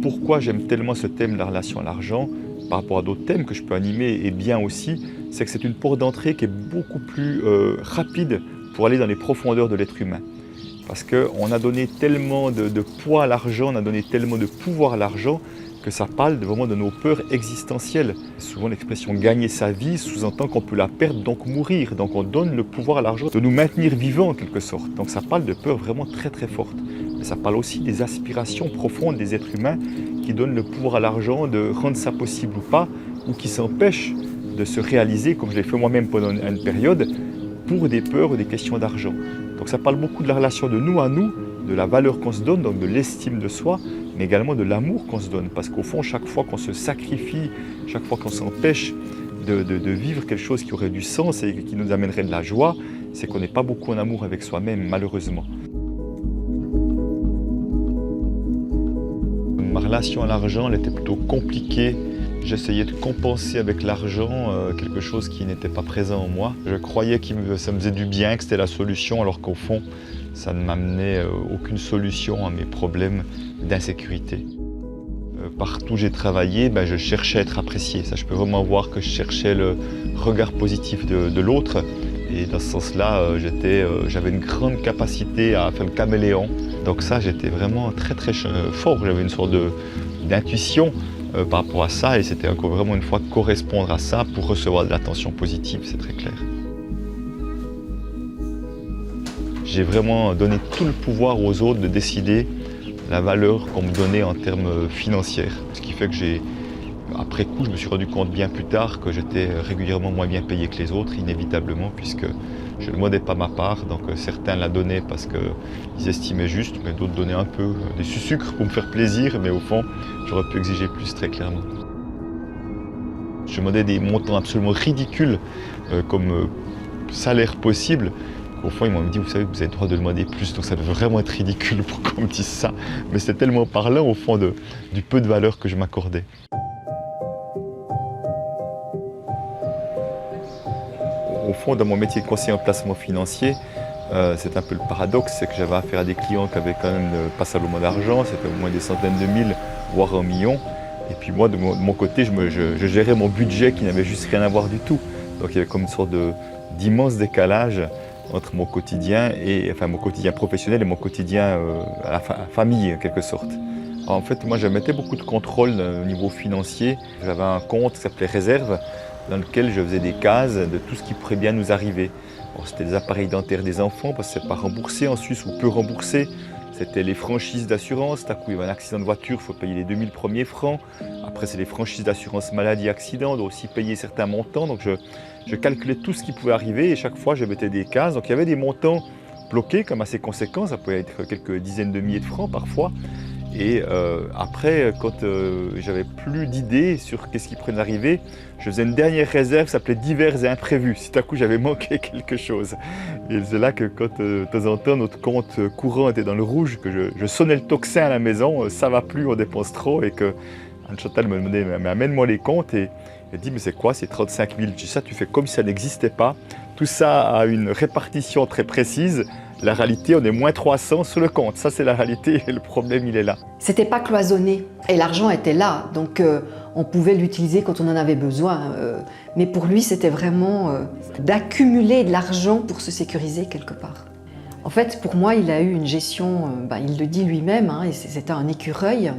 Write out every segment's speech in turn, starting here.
pourquoi j'aime tellement ce thème de la relation à l'argent, par rapport à d'autres thèmes que je peux animer et bien aussi, c'est que c'est une porte d'entrée qui est beaucoup plus rapide pour aller dans les profondeurs de l'être humain. Parce qu'on a donné tellement de poids à l'argent, on a donné tellement de pouvoir à l'argent, que ça parle vraiment de nos peurs existentielles. Souvent l'expression « gagner sa vie » sous-entend qu'on peut la perdre, donc mourir. Donc on donne le pouvoir à l'argent de nous maintenir vivants en quelque sorte. Donc ça parle de peurs vraiment très très fortes. Mais ça parle aussi des aspirations profondes des êtres humains qui donnent le pouvoir à l'argent de rendre ça possible ou pas, ou qui s'empêchent de se réaliser, comme je l'ai fait moi-même pendant une période, pour des peurs ou des questions d'argent. Donc ça parle beaucoup de la relation de nous à nous, de la valeur qu'on se donne, donc de l'estime de soi, mais également de l'amour qu'on se donne. Parce qu'au fond, chaque fois qu'on se sacrifie, chaque fois qu'on s'empêche de vivre quelque chose qui aurait du sens et qui nous amènerait de la joie, c'est qu'on n'est pas beaucoup en amour avec soi-même, malheureusement. Ma relation à l'argent, elle était plutôt compliquée. J'essayais de compenser avec l'argent quelque chose qui n'était pas présent en moi. Je croyais que ça me faisait du bien, que c'était la solution, alors qu'au fond, ça ne m'amenait aucune solution à mes problèmes d'insécurité. Partout où j'ai travaillé, je cherchais à être apprécié. Ça, je peux vraiment voir que je cherchais le regard positif de l'autre. Et dans ce sens-là, j'avais une grande capacité à faire le caméléon. Donc ça, j'étais vraiment très très fort. J'avais une sorte d'intuition par rapport à ça. Et c'était encore vraiment une fois correspondre à ça pour recevoir de l'attention positive, c'est très clair. J'ai vraiment donné tout le pouvoir aux autres de décider la valeur qu'on me donnait en termes financiers. Ce qui fait que après coup, je me suis rendu compte bien plus tard que j'étais régulièrement moins bien payé que les autres, inévitablement, puisque je ne demandais pas ma part. Donc certains la donnaient parce qu'ils estimaient juste, mais d'autres donnaient un peu des sucres pour me faire plaisir, mais au fond, j'aurais pu exiger plus, très clairement. Je demandais des montants absolument ridicules comme salaire possible. Au fond, ils m'ont dit, vous savez, vous avez le droit de demander plus, donc ça devait vraiment être ridicule pour qu'on me dise ça. Mais c'était tellement parlant, au fond, du peu de valeur que je m'accordais. Au fond, dans mon métier de conseiller en placement financier, c'est un peu le paradoxe, c'est que j'avais affaire à des clients qui avaient quand même pas seulement d'argent, c'était au moins des centaines de mille, voire 1 million. Et puis moi, de mon côté, je gérais mon budget qui n'avait juste rien à voir du tout. Donc il y avait comme une sorte d'immense décalage entre mon quotidien professionnel et mon quotidien à la famille en quelque sorte. Alors, en fait, moi je mettais beaucoup de contrôle au niveau financier. J'avais un compte qui s'appelait Réserve, dans lequel je faisais des cases de tout ce qui pourrait bien nous arriver. C'était les appareils dentaires des enfants parce que c'est pas remboursé en Suisse ou peu remboursé. C'était les franchises d'assurance, d'un coup il y avait un accident de voiture, il faut payer les 2000 premiers francs. Après c'est les franchises d'assurance maladie accident, on doit aussi payer certains montants. Donc je calculais tout ce qui pouvait arriver et chaque fois je mettais des cases. Donc il y avait des montants bloqués comme assez conséquents, ça pouvait être quelques dizaines de milliers de francs parfois. Et après, quand j'avais plus d'idées sur qu'est-ce qui pourrait arriver, je faisais une dernière réserve qui s'appelait divers et imprévus, si tout à coup j'avais manqué quelque chose. Et c'est là que quand de temps en temps notre compte courant était dans le rouge, que je sonnais le tocsin à la maison, ça va plus, on dépense trop, et que Anne-Chantal me demandait, mais amène-moi les comptes, et elle dit, mais c'est quoi, c'est 35 000. Je dis, ça tu fais comme si ça n'existait pas. Tout ça a une répartition très précise. La réalité, on est moins 300 sur le compte. Ça, c'est la réalité et le problème, il est là. C'était pas cloisonné et l'argent était là, donc on pouvait l'utiliser quand on en avait besoin. Mais pour lui, c'était vraiment d'accumuler de l'argent pour se sécuriser quelque part. En fait, pour moi, il a eu une gestion, il le dit lui-même, hein, et c'était un écureuil.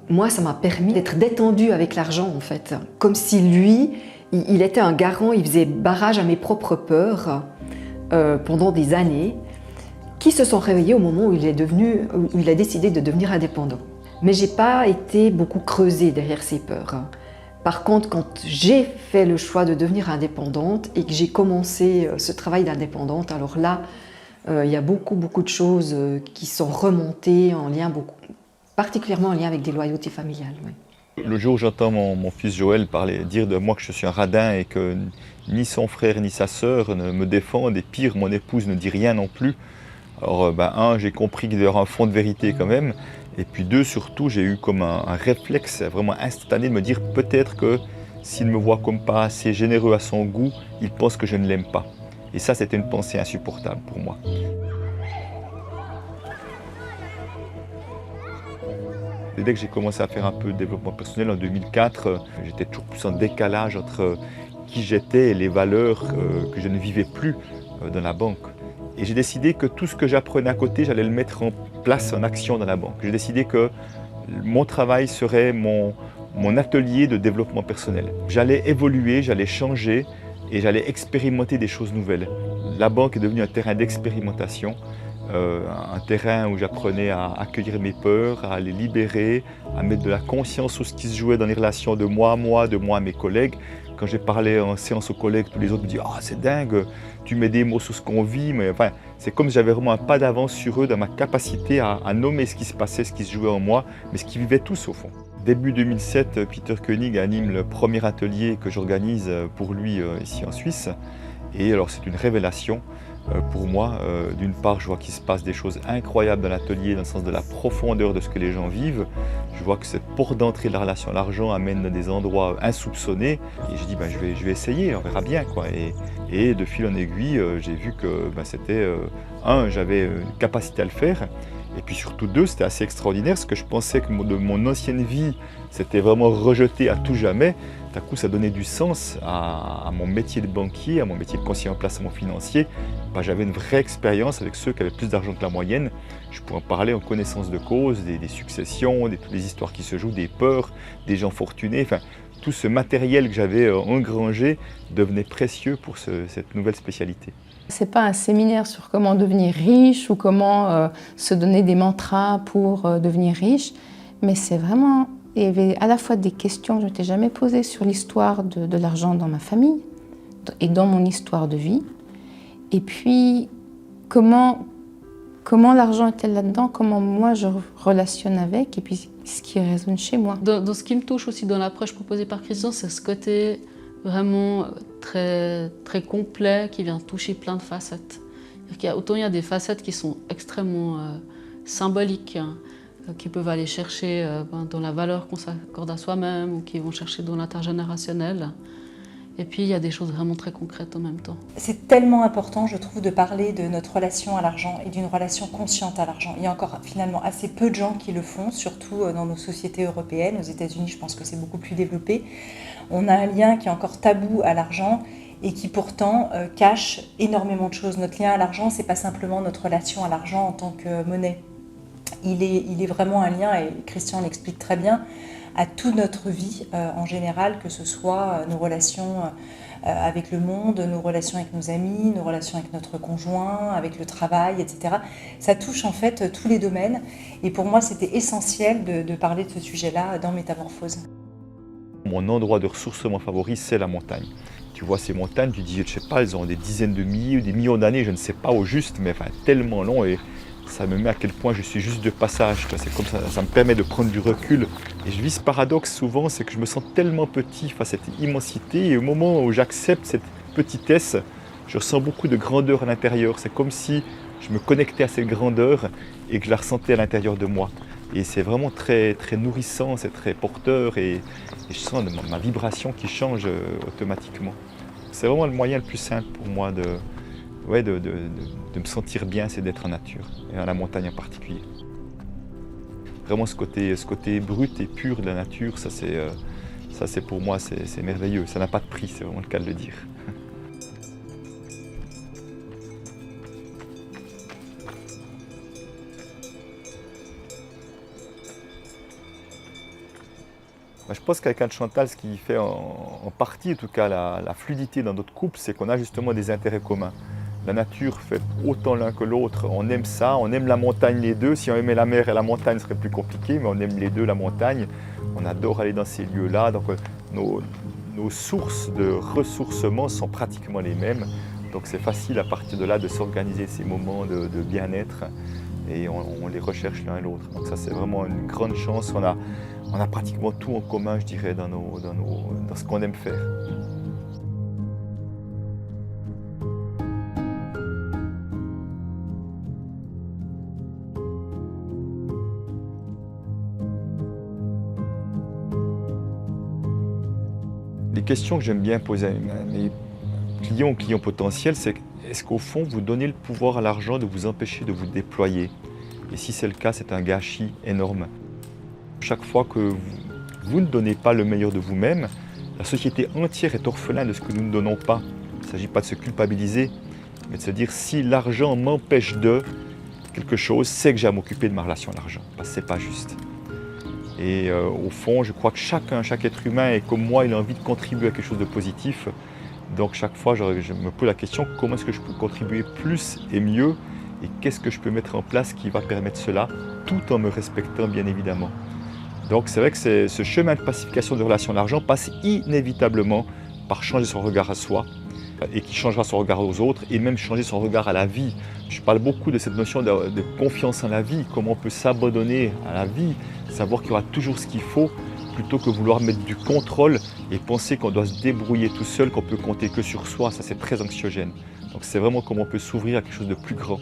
Moi, ça m'a permis d'être détendue avec l'argent, en fait. Comme si lui, il était un garant, il faisait barrage à mes propres peurs pendant des années, qui se sont réveillés au moment où il a décidé de devenir indépendant. Mais j'ai pas été beaucoup creusée derrière ces peurs. Par contre, quand j'ai fait le choix de devenir indépendante et que j'ai commencé ce travail d'indépendante, alors là, il y a beaucoup de choses qui sont remontées en lien, particulièrement en lien avec des loyautés familiales. Oui. Le jour où j'entends mon fils Joël dire de moi que je suis un radin et que ni son frère ni sa sœur ne me défendent, et pire, mon épouse ne dit rien non plus, alors, un, j'ai compris qu'il y avait un fond de vérité quand même, et puis deux, surtout, j'ai eu comme un réflexe vraiment instantané de me dire peut-être que s'il me voit comme pas assez généreux à son goût, il pense que je ne l'aime pas. Et ça, c'était une pensée insupportable pour moi. Et dès que j'ai commencé à faire un peu de développement personnel en 2004, j'étais toujours plus en décalage entre qui j'étais et les valeurs que je ne vivais plus dans la banque. Et j'ai décidé que tout ce que j'apprenais à côté, j'allais le mettre en place, en action dans la banque. J'ai décidé que mon travail serait mon atelier de développement personnel. J'allais évoluer, j'allais changer et j'allais expérimenter des choses nouvelles. La banque est devenue un terrain d'expérimentation, un terrain où j'apprenais à accueillir mes peurs, à les libérer, à mettre de la conscience sur ce qui se jouait dans les relations de moi à moi, de moi à mes collègues. Quand j'ai parlé en séance aux collègues, tous les autres me disent « Ah, c'est dingue, tu mets des mots sur ce qu'on vit ». Mais enfin, c'est comme si j'avais vraiment un pas d'avance sur eux dans ma capacité à nommer ce qui se passait, ce qui se jouait en moi, mais ce qu'ils vivaient tous au fond. Début 2007, Peter Koenig anime le premier atelier que j'organise pour lui ici en Suisse. Et alors c'est une révélation pour moi. D'une part, je vois qu'il se passe des choses incroyables dans l'atelier, dans le sens de la profondeur de ce que les gens vivent. Je vois que cette porte d'entrée de la relation à l'argent amène à des endroits insoupçonnés. Et je dis, je vais essayer, on verra bien, quoi. Et de fil en aiguille, j'ai vu que c'était, j'avais une capacité à le faire. Et puis surtout deux, c'était assez extraordinaire, parce que je pensais que de mon ancienne vie, c'était vraiment rejeté à tout jamais. D'un coup, ça donnait du sens à mon métier de banquier, à mon métier de conseiller en placement financier. J'avais une vraie expérience avec ceux qui avaient plus d'argent que la moyenne. Je pouvais en parler en connaissance de cause, des successions, toutes les histoires qui se jouent, des peurs, des gens fortunés. Enfin, tout ce matériel que j'avais engrangé devenait précieux pour cette nouvelle spécialité. Ce n'est pas un séminaire sur comment devenir riche ou comment se donner des mantras pour devenir riche, mais c'est vraiment, il y avait à la fois des questions que je ne m'étais jamais posées sur l'histoire de l'argent dans ma famille et dans mon histoire de vie, et puis comment l'argent était là-dedans, comment moi je relationne avec, et puis ce qui résonne chez moi. Dans ce qui me touche aussi dans l'approche proposée par Christian, c'est ce côté vraiment très, très complet qui vient toucher plein de facettes. Autant il y a des facettes qui sont extrêmement symboliques, qui peuvent aller chercher dans la valeur qu'on s'accorde à soi-même ou qui vont chercher dans l'intergénérationnel. Et puis il y a des choses vraiment très concrètes en même temps. C'est tellement important, je trouve, de parler de notre relation à l'argent et d'une relation consciente à l'argent. Il y a encore finalement assez peu de gens qui le font, surtout dans nos sociétés européennes. Aux États-Unis, je pense que c'est beaucoup plus développé. On a un lien qui est encore tabou à l'argent et qui pourtant cache énormément de choses. Notre lien à l'argent, c'est pas simplement notre relation à l'argent en tant que monnaie. Il est vraiment un lien, et Christian l'explique très bien, à toute notre vie en général, que ce soit nos relations avec le monde, nos relations avec nos amis, nos relations avec notre conjoint, avec le travail, etc. Ça touche en fait tous les domaines. Et pour moi, c'était essentiel de parler de ce sujet-là dans Métamorphose. Mon endroit de ressourcement favori, c'est la montagne. Tu vois ces montagnes, tu dis, je ne sais pas, elles ont des dizaines de milliers ou des millions d'années, je ne sais pas au juste, mais enfin, tellement long, et ça me met à quel point je suis juste de passage. C'est comme ça me permet de prendre du recul. Et je vis ce paradoxe souvent, c'est que je me sens tellement petit face à cette immensité, et au moment où j'accepte cette petitesse, je ressens beaucoup de grandeur à l'intérieur. C'est comme si je me connectais à cette grandeur et que je la ressentais à l'intérieur de moi. Et c'est vraiment très, très nourrissant, c'est très porteur, et je sens ma vibration qui change automatiquement. C'est vraiment le moyen le plus simple pour moi de me sentir bien, c'est d'être en nature, et à la montagne en particulier. Vraiment ce côté brut et pur de la nature, ça c'est pour moi, c'est merveilleux. Ça n'a pas de prix, c'est vraiment le cas de le dire. Je pense qu'avec Anne-Chantal, ce qui fait en partie, en tout cas, la fluidité dans notre couple, c'est qu'on a justement des intérêts communs. La nature fait autant l'un que l'autre. On aime ça, on aime la montagne les deux. Si on aimait la mer et la montagne, ce serait plus compliqué, mais on aime les deux la montagne. On adore aller dans ces lieux-là. Donc nos sources de ressourcement sont pratiquement les mêmes. Donc c'est facile à partir de là de s'organiser ces moments de bien-être, et on les recherche l'un et l'autre. Donc ça, c'est vraiment une grande chance. On a pratiquement tout en commun, je dirais, dans ce qu'on aime faire. Les questions que j'aime bien poser à mes clients potentiels, c'est est-ce qu'au fond, vous donnez le pouvoir à l'argent de vous empêcher de vous déployer? Et si c'est le cas, c'est un gâchis énorme. Chaque fois que vous ne donnez pas le meilleur de vous-même, la société entière est orphelin de ce que nous ne donnons pas. Il ne s'agit pas de se culpabiliser, mais de se dire si l'argent m'empêche de quelque chose, c'est que j'ai à m'occuper de ma relation à l'argent. Parce que ce n'est pas juste. Et au fond, je crois que chaque être humain est comme moi, il a envie de contribuer à quelque chose de positif. Donc chaque fois, je me pose la question, comment est-ce que je peux contribuer plus et mieux? Et qu'est-ce que je peux mettre en place qui va permettre cela, tout en me respectant bien évidemment. Donc c'est vrai que ce chemin de pacification de relation à l'argent passe inévitablement par changer son regard à soi et qui changera son regard aux autres et même changer son regard à la vie. Je parle beaucoup de cette notion de confiance en la vie, comment on peut s'abandonner à la vie, savoir qu'il y aura toujours ce qu'il faut plutôt que vouloir mettre du contrôle et penser qu'on doit se débrouiller tout seul, qu'on peut compter que sur soi. Ça c'est très anxiogène. Donc c'est vraiment comment on peut s'ouvrir à quelque chose de plus grand.